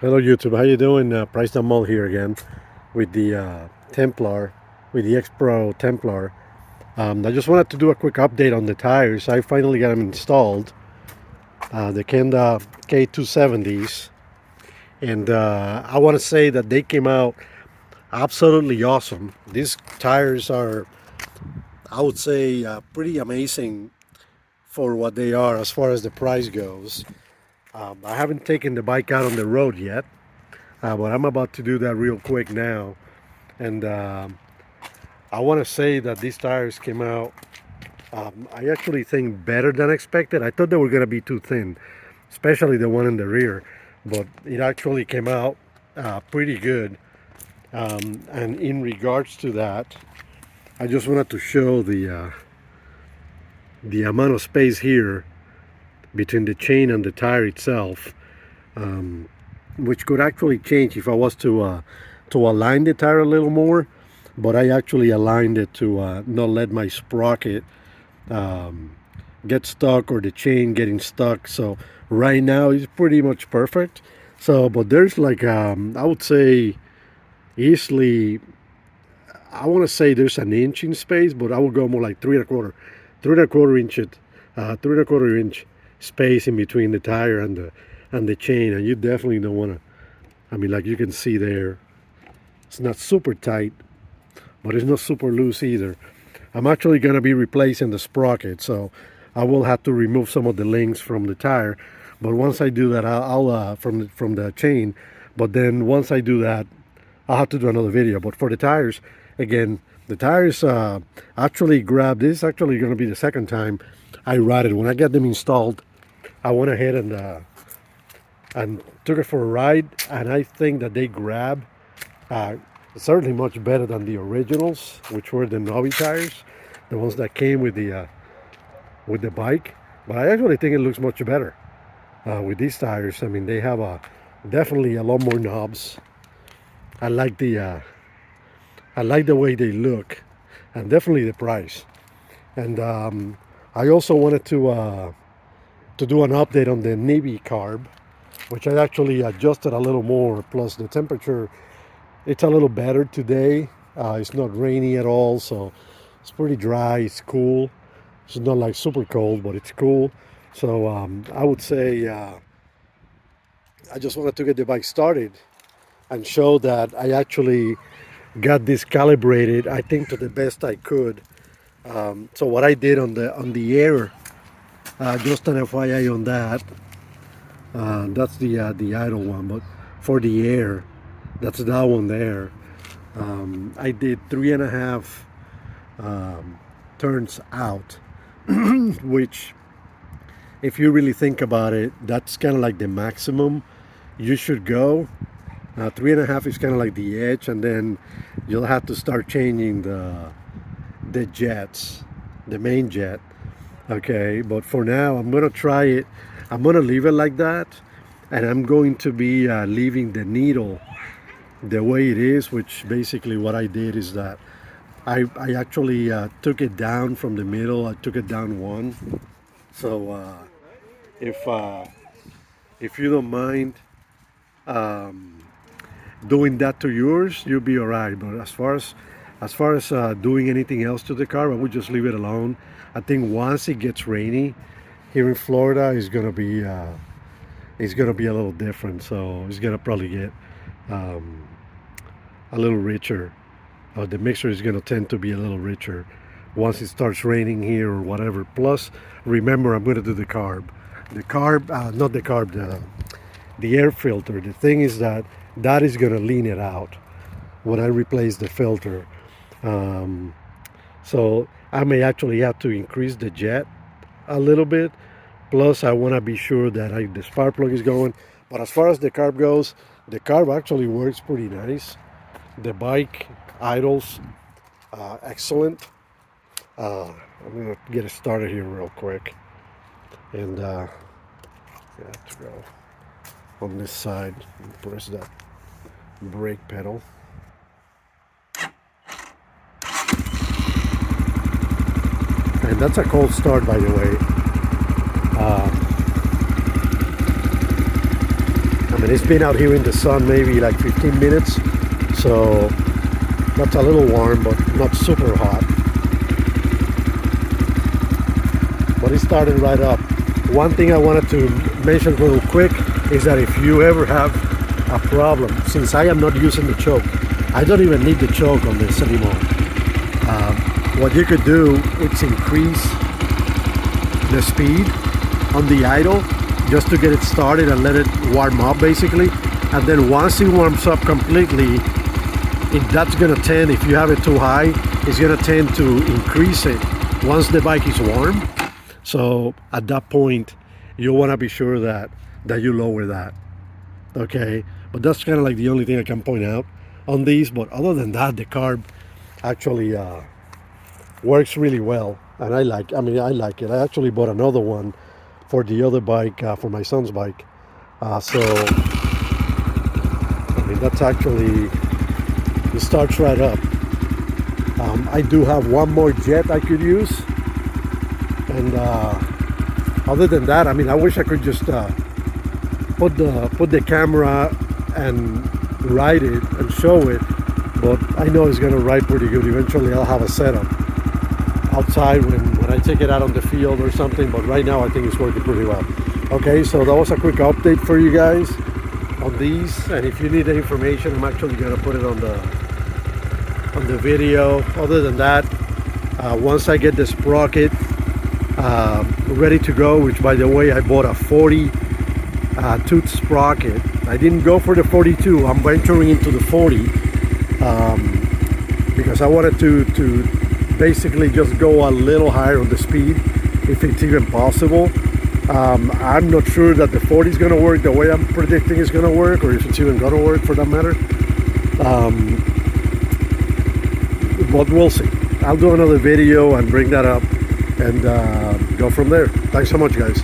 Hello YouTube, how you doing? Price Down Mall here again with the Templar, with the X-Pro Templar. I just wanted to do a quick update on the tires. I finally got them installed, the Kenda K270s, and I want to say that they came out absolutely awesome. These tires are, I would say, pretty amazing for what they are as far as the price goes. I haven't taken the bike out on the road yet. But I'm about to do that real quick now. And I want to say that these tires came out, I actually think better than expected. I thought they were going to be too thin, especially the one in the rear. But it actually came out pretty good. And in regards to that, I just wanted to show the amount of space here between the chain and the tire itself. Which could actually change if I was to align the tire a little more, but I actually aligned it to not let my sprocket get stuck or the chain getting stuck. So right now it's pretty much perfect. So, but there's like I would say easily, I want to say there's an inch in space, but I would go more like 3.25 inch, 3.25 inch space in between the tire and the chain, and you definitely don't want to. I mean, like you can see there, it's not super tight, but it's not super loose either. I'm actually going to be replacing the sprocket, so I will have to remove some of the links from the tire. But once I do that, I'll from the chain. But then once I do that, I'll have to do another video. But for the tires, again, the tires actually grabbed. This is actually going to be the second time I ride it. When I got them installed, I went ahead and took it for a ride, and I think that they grab certainly much better than the originals, which were the Nibbi tires, the ones that came with the bike. But I actually think it looks much better with these tires. I mean, they have definitely a lot more knobs. I like the way they look, and definitely the price. And I also wanted to do an update on the Nibbi carb, which I actually adjusted a little more. Plus the temperature, it's a little better today. It's not rainy at all, so it's pretty dry. It's cool. It's not like super cold, but it's cool. So I would say I just wanted to get the bike started and show that I actually got this calibrated, I think, to the best I could. So what I did on the air, just an FYI on that. That's the idle one, but for the air, that's that one there. I did 3.5 turns out, which, if you really think about it, that's kind of like the maximum you should go. 3.5 is kind of like the edge, and then you'll have to start changing the jets, the main jet. Okay, but for now, I'm gonna try it. I'm gonna leave it like that, and I'm going to be leaving the needle the way it is, which basically what I did is that I actually took it down from the middle. I took it down one. So if you don't mind doing that to yours, you'll be all right. But as far as doing anything else to the car, I would just leave it alone. I think once it gets rainy here in Florida, it's gonna be a little different. So it's gonna probably get a little richer. The mixture is gonna tend to be a little richer once it starts raining here or whatever. Plus, remember, I'm gonna do the carb. Not the carb, the air filter. The thing is that is gonna lean it out when I replace the filter. So I may actually have to increase the jet a little bit. Plus, I want to be sure that the spark plug is going. But as far as the carb goes, the carb actually works pretty nice. The bike idles excellent. I'm gonna get it started here real quick, and yeah, let's go on this side and press that brake pedal. And that's a cold start, by the way. I And it's been out here in the sun maybe like 15 minutes, so that's a little warm, but not super hot. But it started right up. One thing I wanted to mention real quick is that if you ever have a problem, since I am not using the choke, I don't even need the choke on this anymore. What you could do is increase the speed on the idle just to get it started and let it warm up basically. And then once it warms up completely, that's gonna tend, if you have it too high, it's gonna tend to increase it once the bike is warm. So at that point, you wanna be sure that you lower that, okay? But that's kind of like the only thing I can point out on these. But other than that, the carb actually works really well. And I like it. I actually bought another one for the other bike, for my son's bike. So, I mean, that's actually, it starts right up. I do have one more jet I could use. And other than that, I mean, I wish I could just put the camera and ride it and show it, but I know it's gonna ride pretty good. Eventually I'll have a setup outside when I take it out on the field or something, but right now I think it's working pretty well. Okay, so that was a quick update for you guys on these, and if you need the information, I'm actually gonna put it on the video. Other than that, once I get the sprocket ready to go, which by the way, I bought a 40 tooth sprocket. I didn't go for the 42. I'm venturing into the 40 because I wanted to basically just go a little higher on the speed if it's even possible. I'm not sure that the 40 is going to work the way I'm predicting it's going to work, or if it's even going to work for that matter. But we'll see. I'll do another video and bring that up and go from there. Thanks so much, guys.